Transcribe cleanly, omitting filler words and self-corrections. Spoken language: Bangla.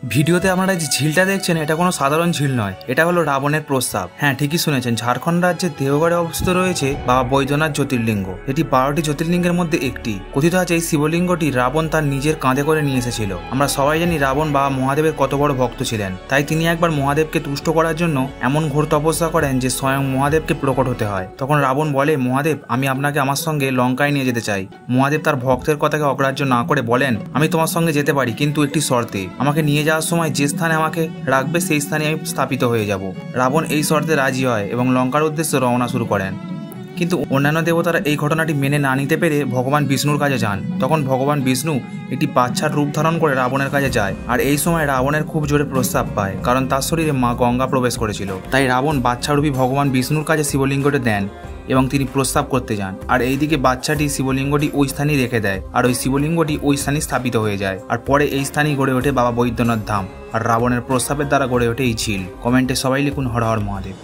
ভিডিওতে আপনারা যে ঝিলটা দেখছেন এটা কোনো সাধারণ ঝিল নয়, এটা হলো রাবণের প্রস্তাব। হ্যাঁ, ঠিকই শুনেছেন, ঝাড়খণ্ড রাজ্যের দেওঘরে অবস্থিত রয়েছে বাবা বৈদ্যনাথ জ্যোতির্লিঙ্গ। এটি 12টি জ্যোতির্লিঙ্গের মধ্যে একটি। কথিত আছে এই শিবলিঙ্গটি রাবণ তার নিজের কাঁধে করে নিয়ে এসেছিল। আমরা সবাই জানি রাবণ বাবা মহাদেবের কত বড় ভক্ত ছিলেন, তাই তিনি একবার মহাদেবকে তুষ্ট করার জন্য এমন ঘোর তপস্যা করেন যে স্বয়ং মহাদেবকে প্রকট হতে হয়। তখন রাবণ বলে, মহাদেব, আমি আপনাকে আমার সঙ্গে লঙ্কায় নিয়ে যেতে চাই। মহাদেব তার ভক্তের কথাকে অগ্রাহ্য না করে বলেন, আমি তোমার সঙ্গে যেতে পারি, কিন্তু একটি শর্তে, আমাকে নিয়ে যাওয়ার সময় যে স্থানে আমাকে রাখবে সেই স্থানে আমি স্থাপিত হয়ে যাব। রাবণ এই শর্তে রাজি হয় এবং লঙ্কার উদ্দেশ্যে রওনা শুরু করেন। কিন্তু অন্যান্য দেবতারা এই ঘটনাটি মেনে না নিতে পেরে ভগবান বিষ্ণুর কাছে যান। তখন ভগবান বিষ্ণু একটি বাচ্চার রূপ ধারণ করে রাবণের কাছে যায়। আর এই সময় রাবণের খুব জোরে প্রস্রাব পায়, কারণ তার শরীরে মা গঙ্গা প্রবেশ করেছিল। তাই রাবণ বাচ্চারূপী ভগবান বিষ্ণুর কাছে শিবলিঙ্গটি দেন এবং তিনি প্রস্রাব করতে যান। আর এইদিকে বাচ্চাটি শিবলিঙ্গটি ওই স্থানেই রেখে দেয়, আর ওই শিবলিঙ্গটি ওই স্থানে স্থাপিত হয়ে যায়। আর পরে এই স্থানেই গড়ে ওঠে বাবা বৈদ্যনাথ ধাম, আর রাবণের প্রস্রাবের দ্বারা গড়ে ওঠে এই ঝিল। কমেন্টে সবাই লিখুন হর হর মহাদেব।